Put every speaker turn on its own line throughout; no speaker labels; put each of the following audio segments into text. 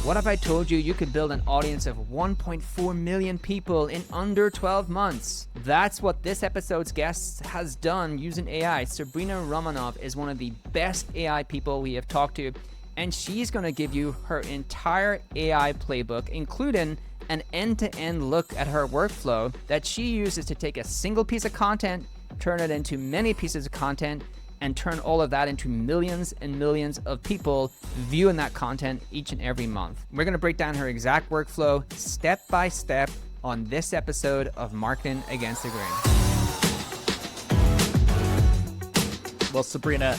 What if I told you you could build an audience of 1.4 million people in under 12 months? That's what this episode's guest has done using AI. Sabrina Ramonov is one of the best AI people we have talked to, and she's going to give you her entire AI playbook, including an end-to-end look at her workflow that she uses to take a single piece of content, turn it into many pieces of content, and turn all of that into millions and millions of people viewing that content each and every month. We're going to break down her exact workflow step by step on this episode of Marketing Against the Grain.
Well, Sabrina,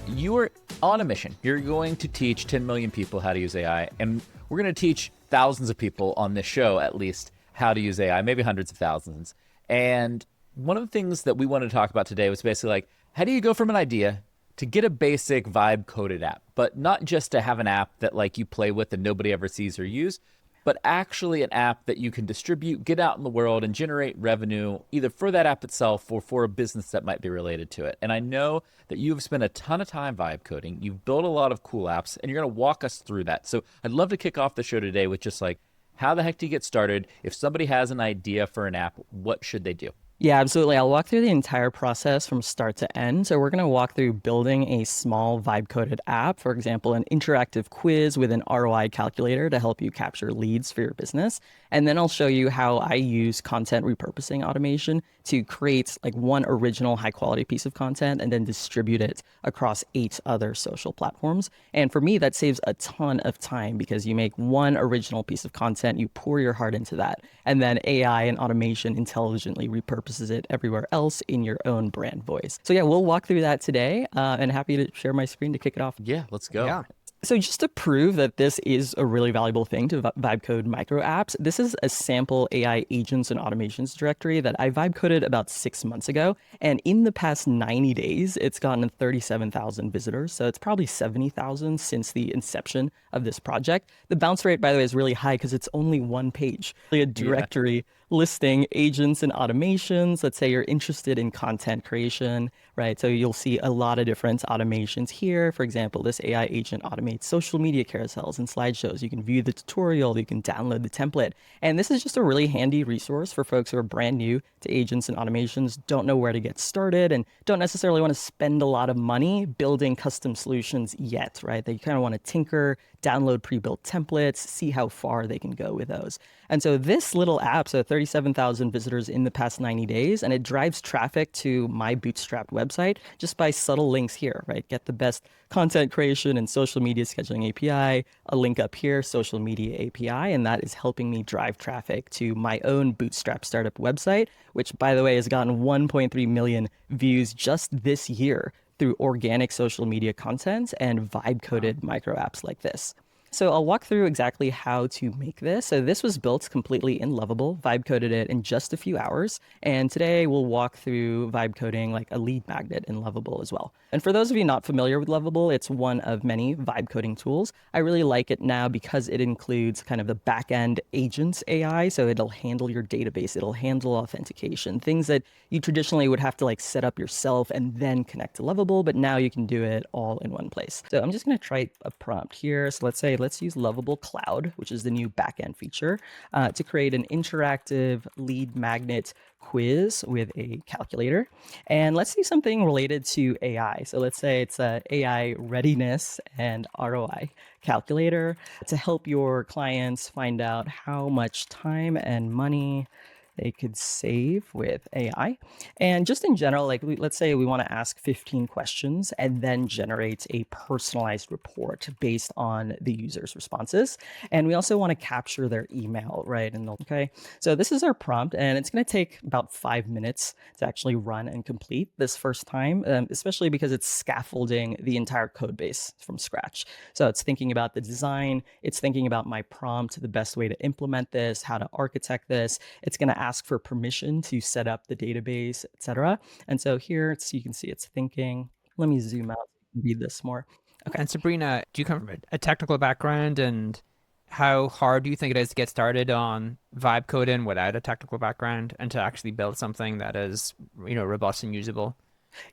you are on a mission. You're going to teach 10 million people how to use AI, and we're going to teach thousands of people on this show, at least, how to use AI, maybe hundreds of thousands. And one of the things that we wanted to talk about today was basically like, how do you go from an idea to get a basic vibe coded app, but not just to have an app that like you play with and nobody ever sees or use, but actually an app that you can distribute, get out in the world and generate revenue either for that app itself or for a business that might be related to it. And I know that you've spent a ton of time vibe coding. You've built a lot of cool apps and you're going to walk us through that. So I'd love to kick off the show today with just like, how the heck do you get started? If somebody has an idea for an app, what should they do?
Yeah, absolutely. I'll walk through the entire process from start to end. So we're going to walk through building a small vibe-coded app, for example, an interactive quiz with an ROI calculator to help you capture leads for your business. And then I'll show you how I use content repurposing automation to create like one original high-quality piece of content and then distribute it across 8 other social platforms. And for me, that saves a ton of time because you make one original piece of content, you pour your heart into that, and then AI and automation intelligently repurposes it everywhere else in your own brand voice. So yeah, we'll walk through that today and happy to share my screen to kick it off.
Yeah, let's go.
Yeah.
So just to prove that this is a really valuable thing to vibe code micro apps, this is a sample AI agents and automations directory that I vibe coded about 6 months ago. And in the past 90 days, it's gotten 37,000 visitors. So it's probably 70,000 since the inception of this project. The bounce rate, by the way, is really high because it's only one page, really a directory listing agents and automations. Let's say you're interested in content creation, right? So you'll see a lot of different automations here. For example, this AI agent automates social media carousels and slideshows. You can view the tutorial, you can download the template. And this is just a really handy resource for folks who are brand new to agents and automations, don't know where to get started, and don't necessarily want to spend a lot of money building custom solutions yet, right? They kind of want to tinker, download pre-built templates, see how far they can go with those. And so this little app, so 37,000 visitors in the past 90 days, and it drives traffic to my bootstrapped website just by subtle links here, right? Get the best content creation and social media scheduling API, a link up here, social media API, and that is helping me drive traffic to my own bootstrap startup website, which by the way has gotten 1.3 million views just this year through organic social media content and vibe-coded micro apps like this. So I'll walk through exactly how to make this. So this was built completely in Lovable, vibe coded it in just a few hours. And today we'll walk through vibe coding like a lead magnet in Lovable as well. And for those of you not familiar with Lovable, it's one of many vibe coding tools. I really like it now because it includes kind of the back-end agents AI. So it'll handle your database, it'll handle authentication, things that you traditionally would have to like set up yourself and then connect to Lovable, but now you can do it all in one place. So I'm just gonna try a prompt here. So let's use Lovable Cloud, which is the new backend feature, to create an interactive lead magnet quiz with a calculator. And let's do something related to AI. So let's say it's a AI readiness and ROI calculator to help your clients find out how much time and money they could save with AI. And just in general, like let's say we want to ask 15 questions and then generate a personalized report based on the user's responses. And we also want to capture their email, right? And okay, so this is our prompt, and it's going to take about 5 minutes to actually run and complete this first time, especially because it's scaffolding the entire code base from scratch. So it's thinking about the design, it's thinking about my prompt, the best way to implement this, how to architect this. It's going to ask for permission to set up the database, etc. And so here you can see it's thinking. Let me zoom out and read this more.
Okay. And Sabrina, do you come from a technical background, and how hard do you think it is to get started on vibe coding without a technical background and to actually build something that is, robust and usable?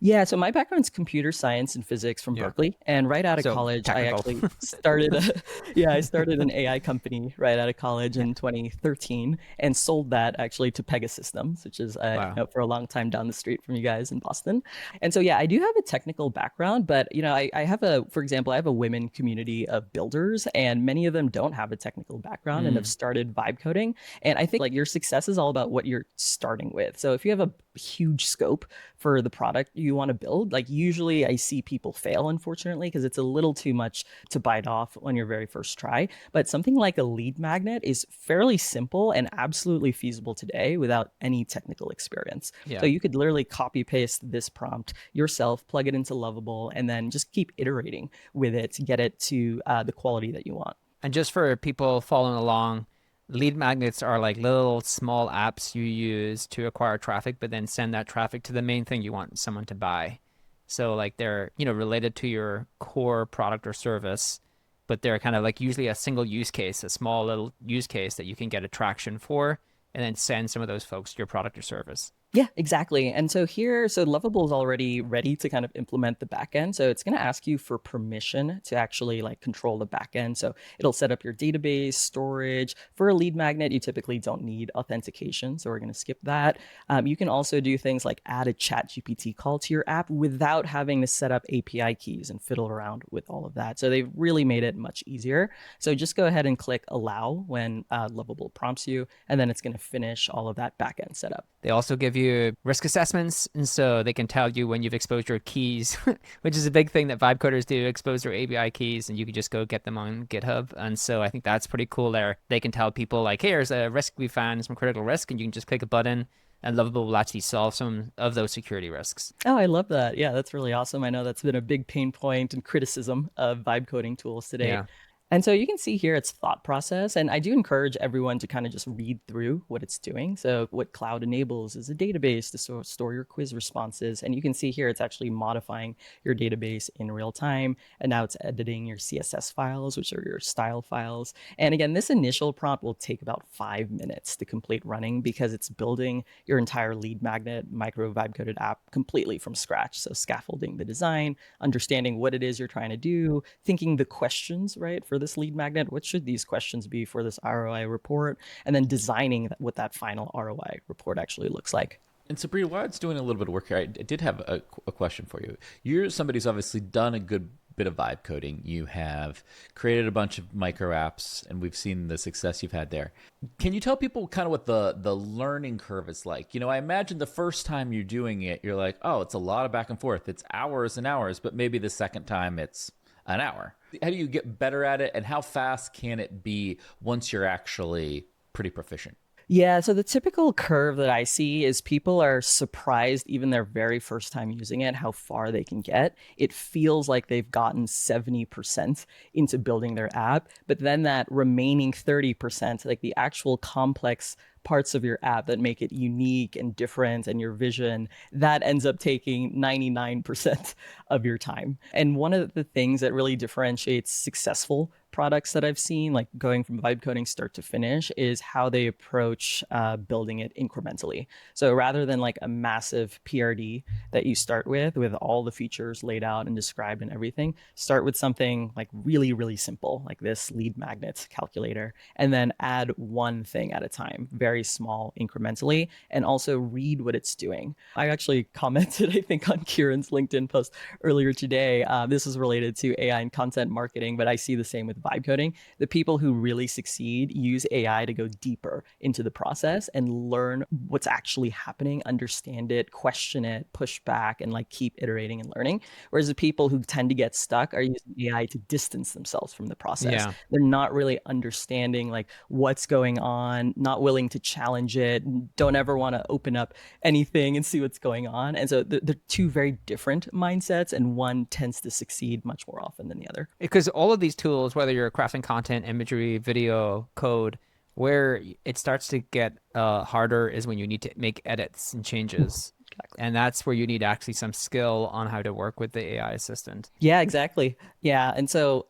Yeah, so my background's computer science and physics from
Yeah.
Berkeley, and right out of
So
college, I
technical.
actually started I started an AI company right out of college in 2013 and sold that actually to Pegasystems, which is
Wow.
for a long time down the street from you guys in Boston. And so yeah, I do have a technical background, but I have for example, I have a women community of builders, and many of them don't have a technical background and have started vibe coding. And I think like your success is all about what you're starting with. So if you have a huge scope for the product you want to build, like usually I see people fail, unfortunately, because it's a little too much to bite off on your very first try. But something like a lead magnet is fairly simple and absolutely feasible today without any technical experience.
Yeah.
So you could literally copy paste this prompt yourself, plug it into Lovable, and then just keep iterating with it to get it to the quality that you want.
And just for people following along, lead magnets are like little small apps you use to acquire traffic, but then send that traffic to the main thing you want someone to buy. So like they're, related to your core product or service, but they're kind of like usually a single use case, a small little use case that you can get attraction for, and then send some of those folks to your product or service.
Yeah, exactly. And so Lovable is already ready to kind of implement the backend. So it's going to ask you for permission to actually like control the backend. So it'll set up your database, storage. For a lead magnet, you typically don't need authentication. So we're going to skip that. You can also do things like add a chat GPT call to your app without having to set up API keys and fiddle around with all of that. So they've really made it much easier. So just go ahead and click allow when Lovable prompts you, and then it's going to finish all of that backend setup.
They also give you risk assessments, and so they can tell you when you've exposed your keys, which is a big thing that vibe coders do, expose their API keys, and you can just go get them on GitHub. And so I think that's pretty cool there. They can tell people like, hey, here's a risk we found, some critical risk, and you can just click a button and Lovable will actually solve some of those security risks.
Oh, I love that. Yeah, that's really awesome. I know that's been a big pain point and criticism of vibe coding tools today.
Yeah.
And so you can see here its thought process. And I do encourage everyone to kind of just read through what it's doing. So what Cloud enables is a database to store your quiz responses. And you can see here it's actually modifying your database in real time. And now it's editing your CSS files, which are your style files. And again, this initial prompt will take about 5 minutes to complete running because it's building your entire lead magnet micro vibe coded app completely from scratch. So scaffolding the design, understanding what it is you're trying to do, thinking the questions, right, for this lead magnet, what should these questions be for this ROI report, and then designing what that final ROI report actually looks like.
And Sabrina, while it's doing a little bit of work here, I did have a question for you. You're somebody who's obviously done a good bit of vibe coding. You have created a bunch of micro apps, and we've seen the success you've had there. Can you tell people kind of what the learning curve is like? I imagine the first time you're doing it, you're like, oh, it's a lot of back and forth. It's hours and hours, but maybe the second time it's an hour. How do you get better at it, and how fast can it be once you're actually pretty proficient?
Yeah, so the typical curve that I see is people are surprised even their very first time using it, how far they can get. It feels like they've gotten 70% into building their app, but then that remaining 30%, like the actual complex parts of your app that make it unique and different and your vision, that ends up taking 99% of your time. And one of the things that really differentiates successful products that I've seen, like going from vibe coding start to finish, is how they approach building it incrementally. So rather than like a massive PRD that you start with all the features laid out and described and everything, start with something like really, really simple, like this lead magnet calculator, and then add one thing at a time, very small incrementally, and also read what it's doing. I actually commented, I think, on Kieran's LinkedIn post earlier today. This is related to AI and content marketing, but I see the same with vibe coding. The people who really succeed use AI to go deeper into the process and learn what's actually happening, understand it, question it, push back, and like keep iterating and learning. Whereas the people who tend to get stuck are using AI to distance themselves from the process.
Yeah.
They're not really understanding like what's going on, not willing to challenge it, don't ever want to open up anything and see what's going on. And so they're two very different mindsets, and one tends to succeed much more often than the other.
Because all of these tools, whether you're crafting content, imagery, video, code, where it starts to get harder is when you need to make edits and changes. And that's where you need actually some skill on how to work with the AI assistant.
Yeah, exactly. Yeah. And so,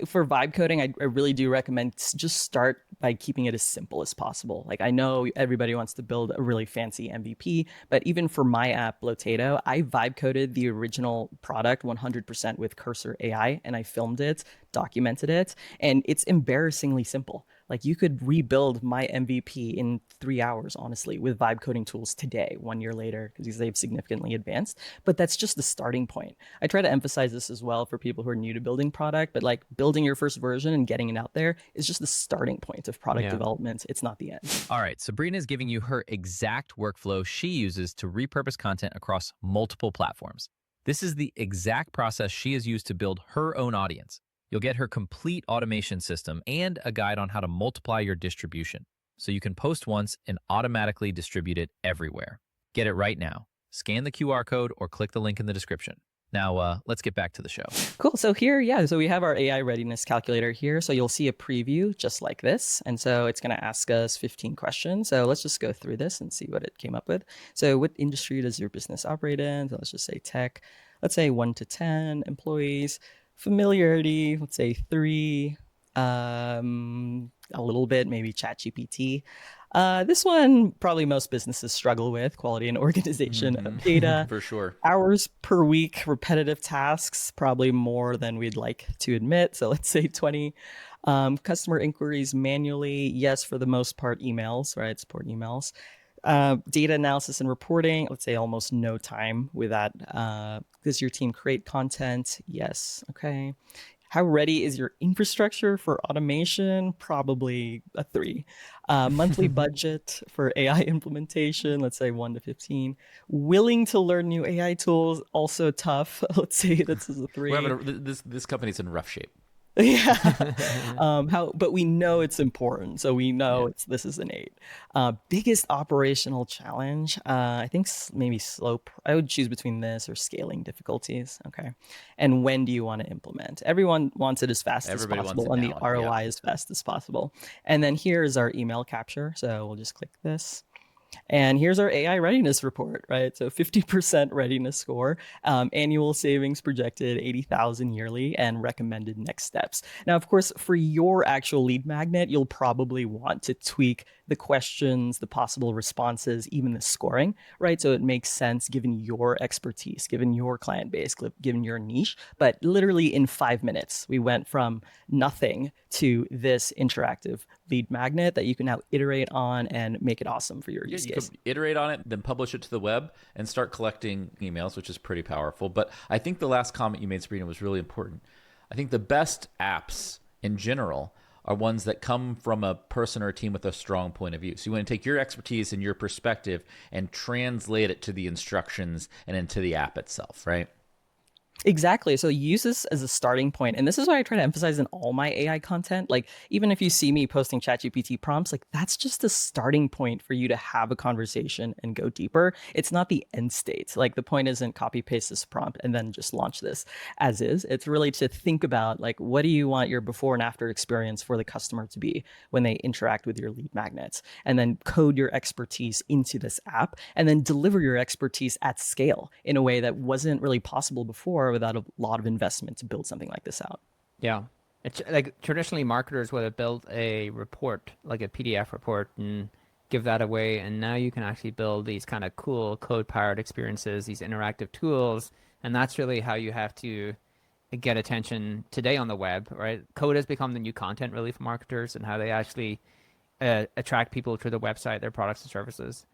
for vibe coding, I really do recommend just start by keeping it as simple as possible. Like, I know everybody wants to build a really fancy MVP, but even for my app, Blotato, I vibe coded the original product 100% with Cursor AI, and I filmed it, documented it, and it's embarrassingly simple. Like, you could rebuild my MVP in 3 hours, honestly, with vibe coding tools today, 1 year later, because they've significantly advanced. But that's just the starting point. I try to emphasize this as well for people who are new to building product, but like building your first version and getting it out there is just the starting point of product development. It's not the end.
All right, Sabrina is giving you her exact workflow she uses to repurpose content across multiple platforms. This is the exact process she has used to build her own audience. You'll get her complete automation system and a guide on how to multiply your distribution, so you can post once and automatically distribute it everywhere. Get it right now. Scan the QR code or click the link in the description. Now, let's get back to the show.
Cool. So here, so we have our AI readiness calculator here. So you'll see a preview just like this. And so it's going to ask us 15 questions. So let's just go through this and see what it came up with. So what industry does your business operate in? So let's just say tech. Let's say 1 to 10 employees. Familiarity, let's say 3. A little bit, maybe ChatGPT. This one, probably most businesses struggle with, quality and organization of data.
For sure.
Hours per week, repetitive tasks, probably more than we'd like to admit. So let's say 20. Customer inquiries manually, yes, for the most part, emails, right? Support emails. Data analysis and reporting, let's say almost no time with that. Does your team create content? Yes. Okay. How ready is your infrastructure for automation? Probably a 3. Monthly budget for AI implementation, let's say 1 to 15. Willing to learn new AI tools, also tough. Let's say this is a 3.
This company's in rough shape.
But we know it's important, so we know this is an 8. Biggest operational challenge, I think maybe slope. I would choose between this or scaling difficulties. Okay, and when do you want to implement? Everyone wants it as fast as possible, and the ROI as fast as possible. And then here is our email capture. So we'll just click this. And here's our AI readiness report, right? So 50% readiness score, annual savings projected 80,000 yearly, and recommended next steps. Now, of course, for your actual lead magnet, you'll probably want to tweak the questions, the possible responses, even the scoring, right? So it makes sense given your expertise, given your client base, given your niche. But literally in 5 minutes, we went from nothing to this interactive lead magnet that you can now iterate on and make it awesome for your use case.
You can iterate on it, then publish it to the web and start collecting emails, which is pretty powerful. But I think the last comment you made, Sabrina, was really important. I think the best apps in general are ones that come from a person or a team with a strong point of view. So you want to take your expertise and your perspective and translate it to the instructions and into the app itself, right?
Exactly. So use this as a starting point. And this is what I try to emphasize in all my AI content. Like, even if you see me posting ChatGPT prompts, like, that's just a starting point for you to have a conversation and go deeper. It's not the end state. Like, the point isn't copy paste this prompt and then just launch this as is. It's really to think about, like, what do you want your before and after experience for the customer to be when they interact with your lead magnets, and then code your expertise into this app, and then deliver your expertise at scale in a way that wasn't really possible before without a lot of investment to build something like this out.
Yeah. It's like traditionally marketers would have built a report, like a PDF report, and give that away. And now you can actually build these kind of cool code-powered experiences, these interactive tools. And that's really how you have to get attention today on the web, right? Code has become the new content really for marketers, and how they actually attract people to the website, their products and services.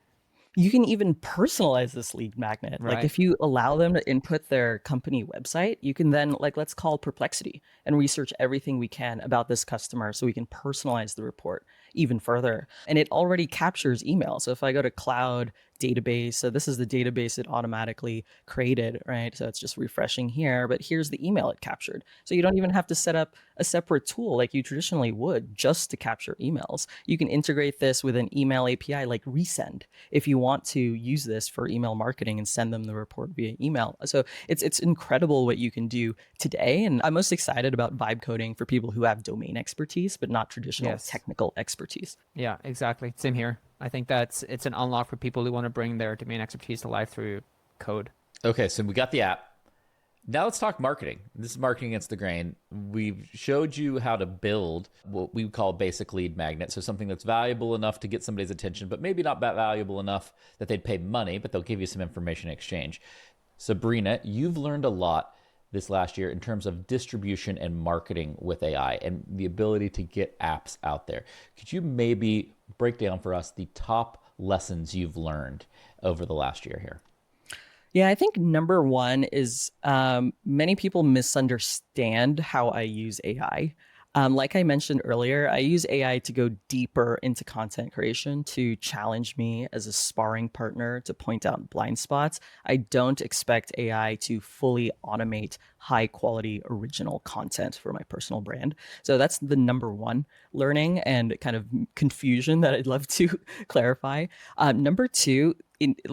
You can even personalize this lead magnet.
Right.
Like, if you allow them to input their company website, you can then, like, let's call Perplexity and research everything we can about this customer so we can personalize the report even further. And it already captures email. So if I go to cloud database, so this is the database it automatically created, right? So it's just refreshing here, but here's the email it captured. So you don't even have to set up a separate tool like you traditionally would just to capture emails. You can integrate this with an email API like Resend if you want to use this for email marketing and send them the report via email. So it's incredible what you can do today. And I'm most excited about vibe coding for people who have domain expertise, but not traditional technical expertise.
Yeah, exactly. Same here. I think it's an unlock for people who want to bring their domain expertise to life through code.
Okay, so we got the app. Now let's talk marketing. This is marketing against the grain. We've showed you how to build what we call basic lead magnet. So something that's valuable enough to get somebody's attention, but maybe not that valuable enough that they'd pay money, but they'll give you some information in exchange. Sabrina, you've learned a lot this last year in terms of distribution and marketing with AI and the ability to get apps out there. Could you maybe break down for us the top lessons you've learned over the last year here?
Yeah, I think number one is many people misunderstand how I use AI. Like I mentioned earlier, I use AI to go deeper into content creation, to challenge me as a sparring partner, to point out blind spots. I don't expect AI to fully automate high quality original content for my personal brand. So that's the number one learning and kind of confusion that I'd love to clarify. Number two,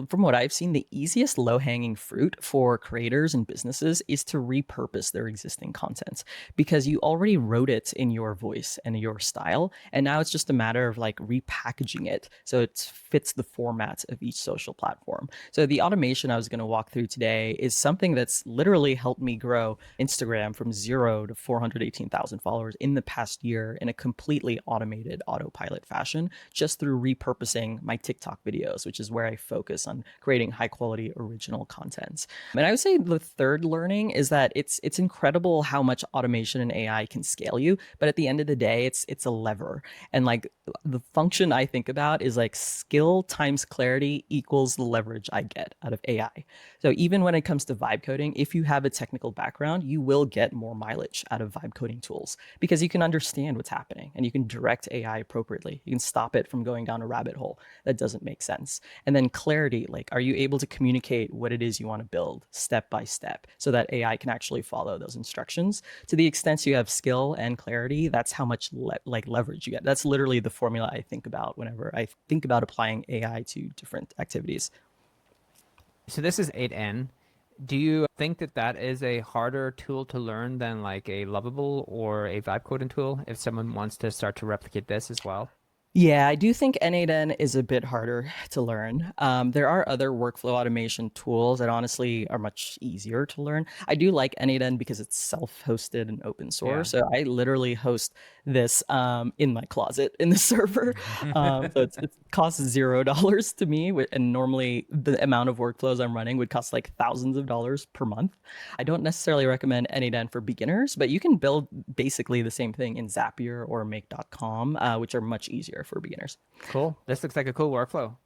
from what I've seen, the easiest low-hanging fruit for creators and businesses is to repurpose their existing content because you already wrote it in your voice and your style, and now it's just a matter of like repackaging it so it fits the format of each social platform. So the automation I was going to walk through today is something that's literally helped me grow Instagram from 0 to 418,000 followers in the past year in a completely automated autopilot fashion, just through repurposing my TikTok videos, which is where I focus on creating high quality original content. And I would say the third learning is that it's incredible how much automation and AI can scale you, but at the end of the day, it's a lever. And like the function I think about is like skill times clarity equals the leverage I get out of AI. So even when it comes to vibe coding, if you have a technical background, you will get more mileage out of vibe coding tools because you can understand what's happening and you can direct AI appropriately. You can stop it from going down a rabbit hole that doesn't make sense. And then clarity, like, are you able to communicate what it is you want to build step by step so that AI can actually follow those instructions? To the extent you have skill and clarity, that's how much leverage you get. That's literally the formula I think about whenever I think about applying AI to different activities.
So this is 8N. Do you think that that is a harder tool to learn than like a Lovable or a vibe coding tool if someone wants to start to replicate this as well?
Yeah, I do think N8N is a bit harder to learn. There are other workflow automation tools that honestly are much easier to learn. I do like N8N because it's self-hosted and open source.
Yeah.
So I literally host this in my closet in the server. So it costs $0 to me. And normally the amount of workflows I'm running would cost like thousands of dollars per month. I don't necessarily recommend N8N for beginners, but you can build basically the same thing in Zapier or make.com, which are much easier for beginners.
Cool. This looks like a cool workflow.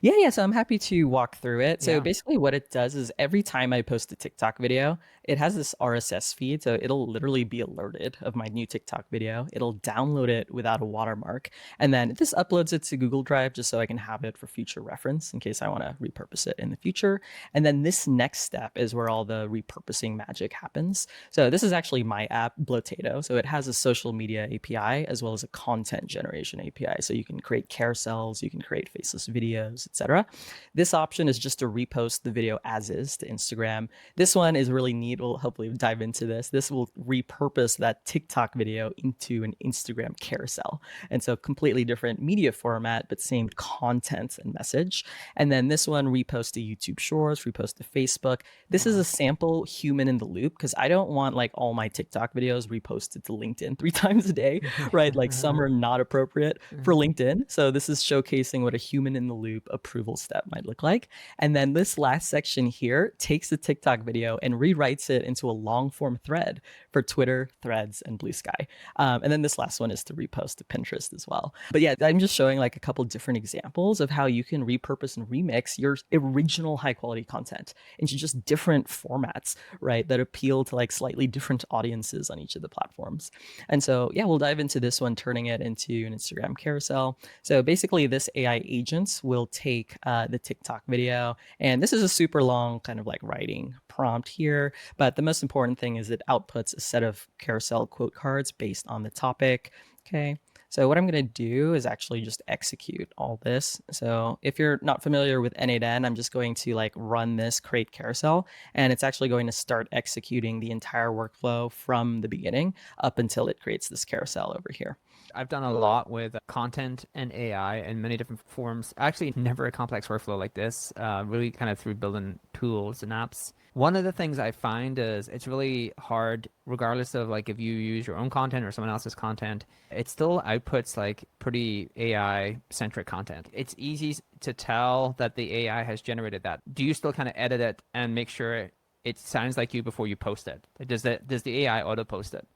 Yeah. So I'm happy to walk through it. So
Yeah.
basically what it does is every time I post a TikTok video, it has this RSS feed. So it'll literally be alerted of my new TikTok video. It'll download it without a watermark. And then this uploads it to Google Drive just so I can have it for future reference in case I want to repurpose it in the future. And then this next step is where all the repurposing magic happens. So this is actually my app, Blotato. So it has a social media API as well as a content generation API. So you can create carousels, you can create faceless videos, etc. This option is just to repost the video as is to Instagram. This one is really neat. We'll hopefully dive into this. This will repurpose that TikTok video into an Instagram carousel. And so completely different media format, but same content and message. And then this one repost to YouTube Shorts, repost to Facebook. This is a sample human in the loop because I don't want like all my TikTok videos reposted to LinkedIn 3 times a day, right? Like some are not appropriate for LinkedIn. So this is showcasing what a human in the loop approval step might look like. And then this last section here takes the TikTok video and rewrites it into a long form thread for Twitter, Threads, and Blue Sky. And then this last one is to repost to Pinterest as well. But yeah, I'm just showing like a couple different examples of how you can repurpose and remix your original high quality content into just different formats, right? That appeal to like slightly different audiences on each of the platforms. And so, yeah, we'll dive into this one, turning it into an Instagram carousel. So basically this AI agent will take the TikTok video, and this is a super long kind of like writing prompt here, but the most important thing is it outputs a set of carousel quote cards based on the topic. Okay. So what I'm going to do is actually just execute all this. So if you're not familiar with N8N, I'm just going to like run this create carousel, and it's actually going to start executing the entire workflow from the beginning up until it creates this carousel over here.
I've done a lot with content and AI in many different forms. Actually, never a complex workflow like this, really kind of through building tools and apps. One of the things I find is it's really hard, regardless of like if you use your own content or someone else's content, it still outputs like pretty AI centric content. It's easy to tell that the AI has generated that. Do you still kind of edit it and make sure it sounds like you before you post it? Does the AI auto post it?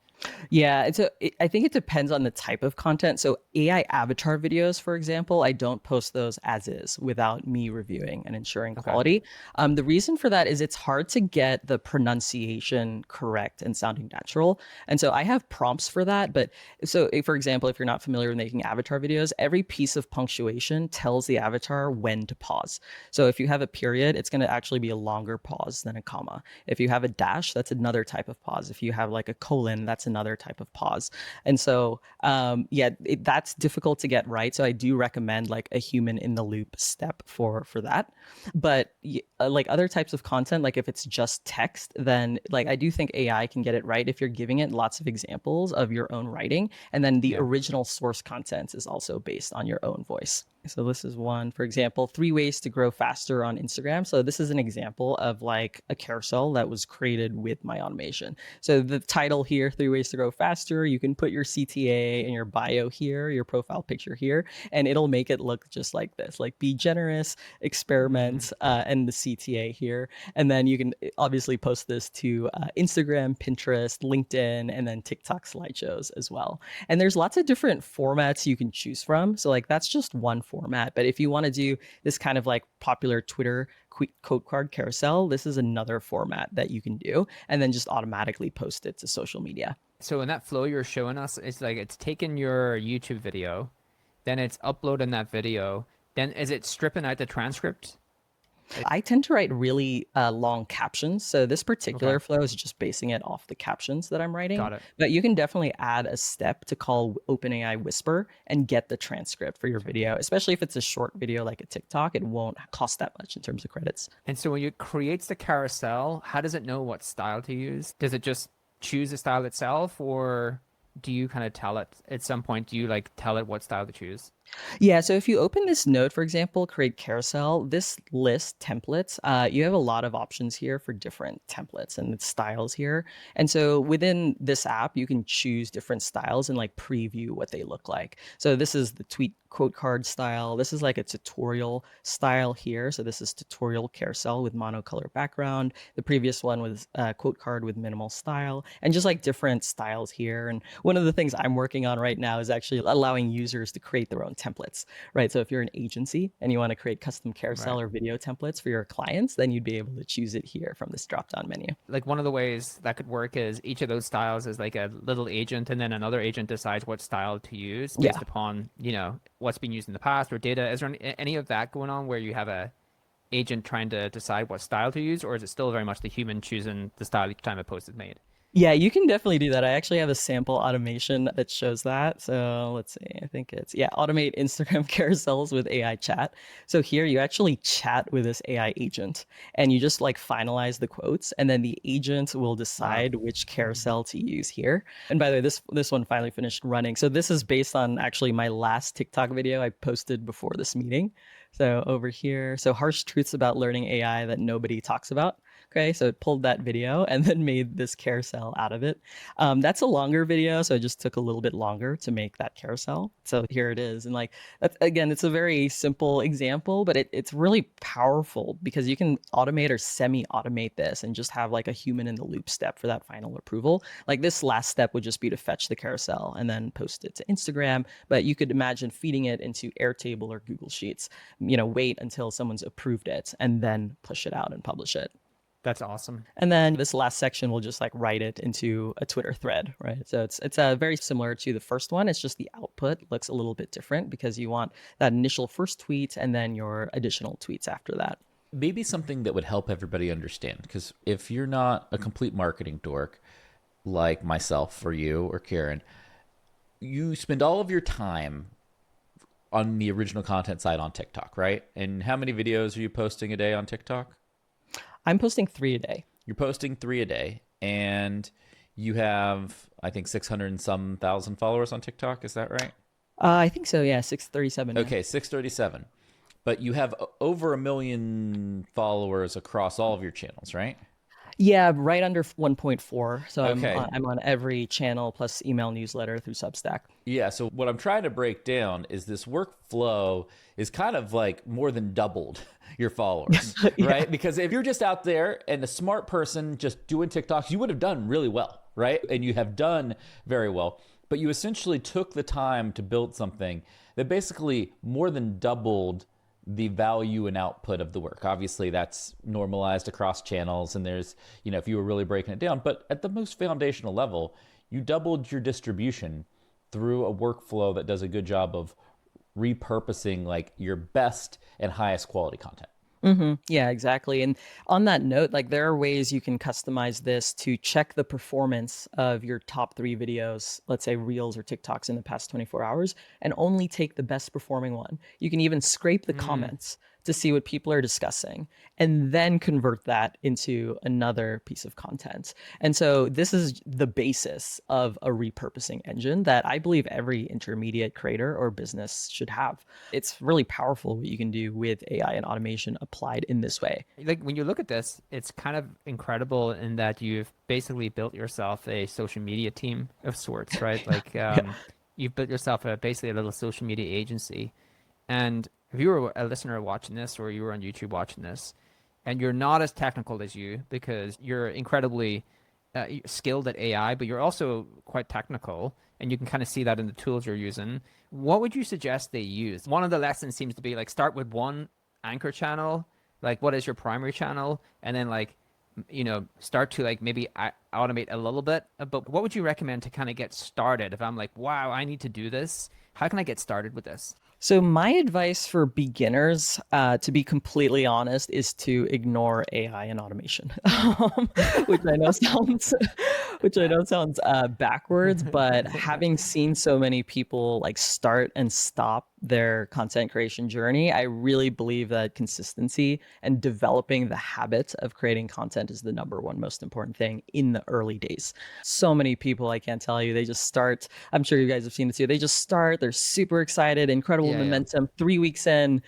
Yeah, I think it depends on the type of content. So AI avatar videos, for example, I don't post those as is without me reviewing and ensuring
Okay.
quality. The reason for that is it's hard to get the pronunciation correct and sounding natural. And so I have prompts for that. But so, for example, if you're not familiar with making avatar videos, every piece of punctuation tells the avatar when to pause. So if you have a period, it's going to actually be a longer pause than a comma. If you have a dash, that's another type of pause. If you have like a colon, that's another type of pause. And so, that's difficult to get right. So I do recommend like a human in the loop step for that. But like other types of content, like if it's just text, then like I do think AI can get it right if you're giving it lots of examples of your own writing. And then the
Yeah.
original source content is also based on your own voice. So this is one, for example, 3 ways to grow faster on Instagram. So this is an example of like a carousel that was created with my automation. So the title here, 3 ways to grow faster, you can put your CTA and your bio here, your profile picture here, and it'll make it look just like this, like be generous, experiment, and the CTA here. And then you can obviously post this to Instagram, Pinterest, LinkedIn, and then TikTok slideshows as well. And there's lots of different formats you can choose from. So like that's just one format. But if you want to do this kind of like popular Twitter quote card carousel, this is another format that you can do and then just automatically post it to social media.
So in that flow you're showing us, it's like it's taking your YouTube video, then it's uploading that video, then is it stripping out the transcript?
I tend to write really long captions. So this particular
Okay.
flow is just basing it off the captions that I'm writing.
Got it.
But you can definitely add a step to call OpenAI Whisper and get the transcript for your video, especially if it's a short video like a TikTok. It won't cost that much in terms of credits.
And so when it creates the carousel, how does it know what style to use? Does it just choose the style itself, or do you kind of tell it at some point? Do you like tell it what style to choose?
Yeah, so if you open this node, for example, create carousel, this list templates, you have a lot of options here for different templates and styles here. And so within this app, you can choose different styles and like preview what they look like. So this is the tweet quote card style. This is like a tutorial style here. So this is tutorial carousel with monocolor background. The previous one was quote card with minimal style, and just like different styles here. And one of the things I'm working on right now is actually allowing users to create their own templates, right? So if you're an agency and you want to create custom carousel
Right.
or video templates for your clients, then you'd be able to choose it here from this drop-down menu.
Like one of the ways that could work is each of those styles is like a little agent, and then another agent decides what style to use
Yeah.
based upon, what's been used in the past or data. Is there any of that going on where you have a agent trying to decide what style to use, or is it still very much the human choosing the style each time a post is made?
Yeah, you can definitely do that. I actually have a sample automation that shows that. So let's see, I think it's, yeah, automate Instagram carousels with AI chat. So here you actually chat with this AI agent and you just like finalize the quotes, and then the agent will decide which carousel to use here. And by the way, this one finally finished running. So this is based on actually my last TikTok video I posted before this meeting. So over here, so harsh truths about learning AI that nobody talks about. Okay, so it pulled that video and then made this carousel out of it. That's a longer video, so it just took a little bit longer to make that carousel. So here it is. And like, that's, again, it's a very simple example, but it's really powerful because you can automate or semi-automate this and just have like a human in the loop step for that final approval. Like this last step would just be to fetch the carousel and then post it to Instagram, but you could imagine feeding it into Airtable or Google Sheets, wait until someone's approved it and then push it out and publish it.
That's awesome.
And then this last section will just like write it into a Twitter thread, right? So it's very similar to the first one. It's just the output looks a little bit different because you want that initial first tweet and then your additional tweets after that.
Maybe something that would help everybody understand, because if you're not a complete marketing dork like myself or you or Kieran, you spend all of your time on the original content side on TikTok, right? And how many videos are you posting a day on TikTok?
I'm posting 3 a day.
You're posting 3 a day, and You have, I think, 600 and some thousand followers on TikTok. Is that right?
I think so. Yeah, 637 now.
Okay, 637. But you have over 1 million followers across all of your channels, right?
Yeah, right under 1.4. So
Okay.
I'm on every channel plus email newsletter through Substack.
Yeah, so what I'm trying to break down is this workflow is kind of like more than doubled your followers,
Yeah.
right? Because if you're just out there and a smart person just doing TikToks, you would have done really well, right? And you have done very well. But you essentially took the time to build something that basically more than doubled the value and output of the work. Obviously, that's normalized across channels, and there's, if you were really breaking it down, but at the most foundational level, you doubled your distribution through a workflow that does a good job of repurposing like your best and highest quality content.
Yeah, exactly. And on that note, like there are ways you can customize this to check the performance of your top 3 videos, let's say Reels or TikToks in the past 24 hours, and only take the best performing one. You can even scrape the comments to see what people are discussing and then convert that into another piece of content. And so this is the basis of a repurposing engine that I believe every intermediate creator or business should have. It's really powerful what you can do with AI and automation applied in this way.
Like when you look at this, it's kind of incredible in that you've basically built yourself a social media team of sorts, right? Like you've built yourself basically a little social media agency. And if you were a listener watching this or you were on YouTube watching this, and you're not as technical as you because you're incredibly skilled at AI, but you're also quite technical, and you can kind of see that in the tools you're using. What would you suggest they use? One of the lessons seems to be like start with one anchor channel, like what is your primary channel, and then like start to like maybe automate a little bit. But what would you recommend to kind of get started? If I'm like, wow, I need to do this, how can I get started with this?
So my advice for beginners, to be completely honest, is to ignore AI and automation, which I know sounds, backwards. But having seen so many people like start and stop their content creation journey, I really believe that consistency and developing the habit of creating content is the number one most important thing in the early days. So many people, I can't tell you, they just start. I'm sure you guys have seen it too. They just start. They're super excited, incredible momentum. 3 weeks in,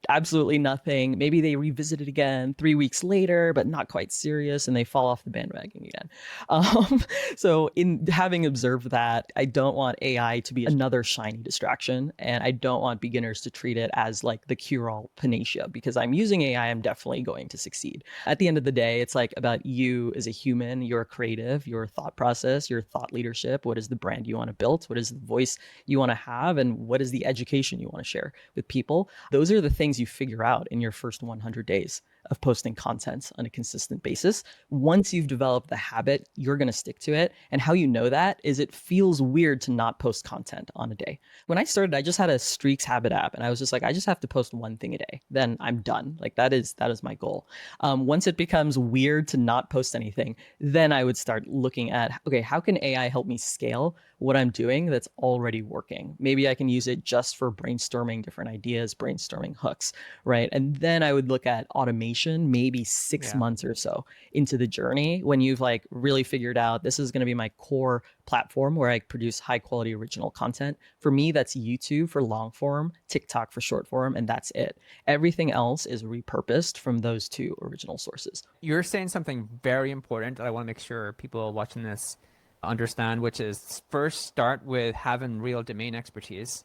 absolutely nothing. Maybe they revisit it again 3 weeks later, but not quite serious, and they fall off the bandwagon again. So in having observed that, I don't want AI to be another shiny distraction, and I don't want beginners to treat it as like the cure-all panacea. Because I'm using AI, I'm definitely going to succeed. At the end of the day, it's like about you as a human, your creative, your thought process, your thought leadership. What is the brand you want to build? What is the voice you want to have? And what is the education you want to share with people? Those are the things you figure out in your first 100 days of posting content on a consistent basis. Once you've developed the habit, you're going to stick to it. And how you know that is it feels weird to not post content on a day. When I started, I just had a Streaks Habit app, and I was just like, I just have to post one thing a day. Then I'm done. Like that is my goal. Once it becomes weird to not post anything, then I would start looking at, okay, how can AI help me scale what I'm doing that's already working? Maybe I can use it just for brainstorming different ideas, brainstorming hooks, right? And then I would look at automation maybe 6 months or so into the journey when you've like really figured out this is going to be my core platform where I produce high quality original content. For me, that's YouTube for long form, TikTok for short form, and that's it. Everything else is repurposed from those 2 original sources.
You're saying something very important that I want to make sure people watching this understand, which is first start with having real domain expertise.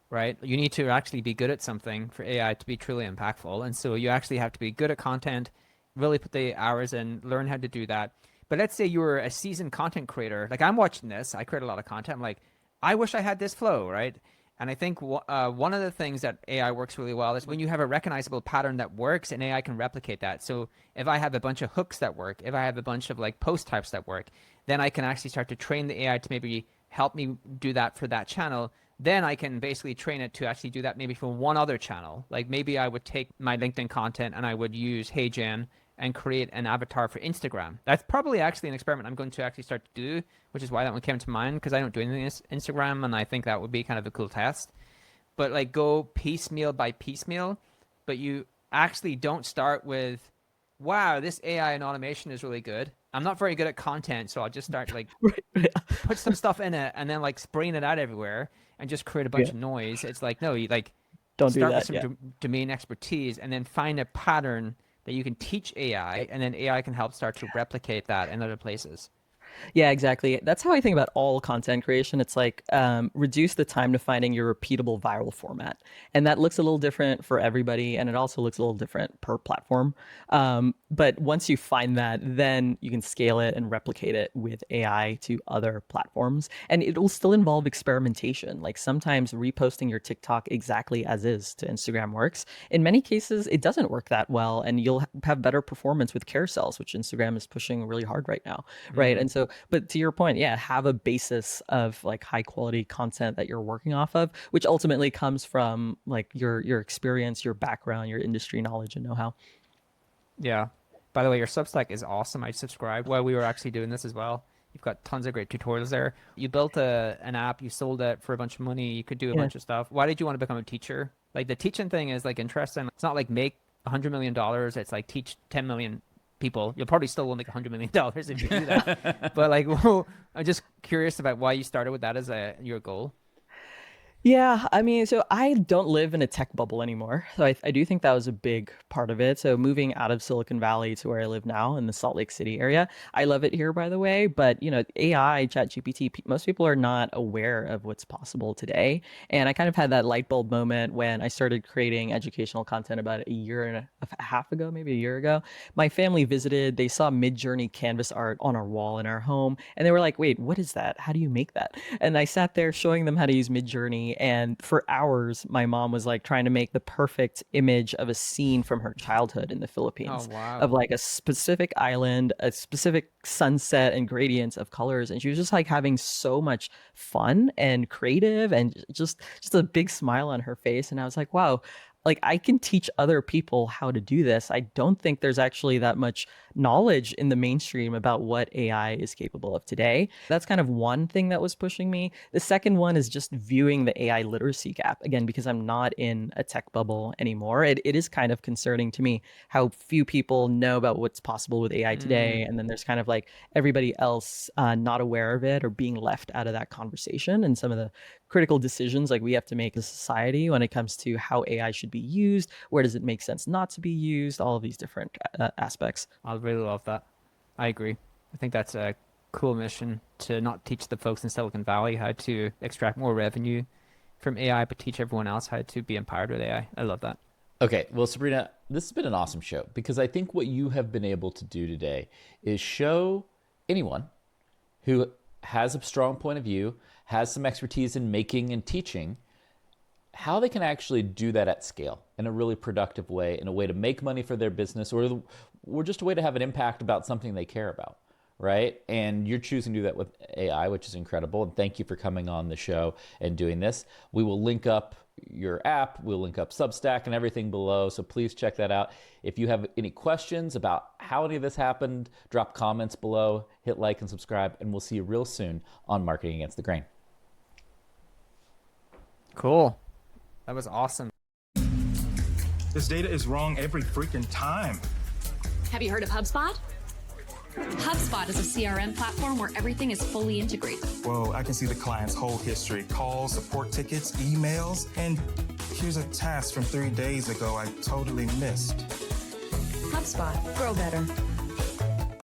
Right? You need to actually be good at something for AI to be truly impactful. And so you actually have to be good at content, really put the hours in, learn how to do that. But let's say you were a seasoned content creator. Like I'm watching this, I create a lot of content. I'm like, I wish I had this flow, right? And I think one of the things that AI works really well is when you have a recognizable pattern that works and AI can replicate that. So if I have a bunch of hooks that work, if I have a bunch of like post types that work, then I can actually start to train the AI to maybe help me do that for that channel. Then I can basically train it to actually do that maybe for one other channel. Like maybe I would take my LinkedIn content and I would use HeyGen and create an avatar for Instagram. That's probably actually an experiment I'm going to actually start to do, which is why that one came to mind, because I don't do anything on Instagram, and I think that would be kind of a cool test. But like go piecemeal by piecemeal, but you actually don't start with, wow, this AI and automation is really good. I'm not very good at content, so I'll just start like
Right.
put some stuff in it and then like spraying it out everywhere and just create a bunch
Yeah.
of noise. It's like, no, you like
Don't do
start with
that.
some
Yeah.
domain expertise and then find a pattern that you can teach AI, and then AI can help start to replicate that in other places.
Yeah, exactly. That's how I think about all content creation. It's like reduce the time to finding your repeatable viral format. And that looks a little different for everybody. And it also looks a little different per platform. But once you find that, then you can scale it and replicate it with AI to other platforms. And it will still involve experimentation. Like sometimes reposting your TikTok exactly as is to Instagram works. In many cases, it doesn't work that well. And you'll have better performance with carousels, which Instagram is pushing really hard right now. Right. And so, but to your point, yeah, have a basis of like high quality content that you're working off of, which ultimately comes from like your experience, your background, your industry knowledge and know-how.
Yeah. By the way, your Substack is awesome. I subscribed while we were actually doing this as well. You've got tons of great tutorials there. You built an app, you sold it for a bunch of money, you could do a
Yeah.
bunch of stuff. Why did you want to become a teacher? Like the teaching thing is like interesting. It's not like make $100 million. It's like teach 10 million people. You'll probably still will make $100 million if you do that. But like, I'm just curious about why you started with that as your goal.
Yeah, I mean, so I don't live in a tech bubble anymore. So I do think that was a big part of it. So moving out of Silicon Valley to where I live now in the Salt Lake City area, I love it here, by the way. But, AI, ChatGPT, most people are not aware of what's possible today. And I kind of had that light bulb moment when I started creating educational content about a year and a half ago, maybe a year ago. My family visited, they saw Mid-Journey canvas art on our wall in our home. And they were like, wait, what is that? How do you make that? And I sat there showing them how to use Mid-Journey. And for hours, my mom was like trying to make the perfect image of a scene from her childhood in the
Oh,
Philippines
wow.
of like a specific island, a specific sunset and gradients of colors. And she was just like having so much fun and creative and just a big smile on her face. And I was like, wow, like I can teach other people how to do this. I don't think there's actually that much knowledge in the mainstream about what AI is capable of today. That's kind of one thing that was pushing me. The second one is just viewing the AI literacy gap again, because I'm not in a tech bubble anymore. It is kind of concerning to me how few people know about what's possible with AI today. And then there's kind of like everybody else not aware of it or being left out of that conversation. And some of the critical decisions like we have to make as a society when it comes to how AI should be used, where does it make sense not to be used, all of these different aspects.
I really love that. I agree. I think that's a cool mission to not teach the folks in Silicon Valley how to extract more revenue from AI, but teach everyone else how to be empowered with AI. I love that.
Okay, well, Sabrina, this has been an awesome show because I think what you have been able to do today is show anyone who has a strong point of view, has some expertise in making and teaching, how they can actually do that at scale in a really productive way, in a way to make money for their business, or just a way to have an impact about something they care about, right? And you're choosing to do that with AI, which is incredible. And thank you for coming on the show and doing this. We will link up your app, we'll link up Substack and everything below, so please check that out. If you have any questions about how any of this happened, drop comments below, hit like and subscribe, and we'll see you real soon on Marketing Against the Grain.
Cool. That was awesome.
This data is wrong every freaking time.
Have you heard of HubSpot? HubSpot is a CRM platform where everything is fully integrated.
Whoa, I can see the client's whole history, calls, support tickets, emails, and here's a task from 3 days ago I totally missed.
HubSpot. Grow better.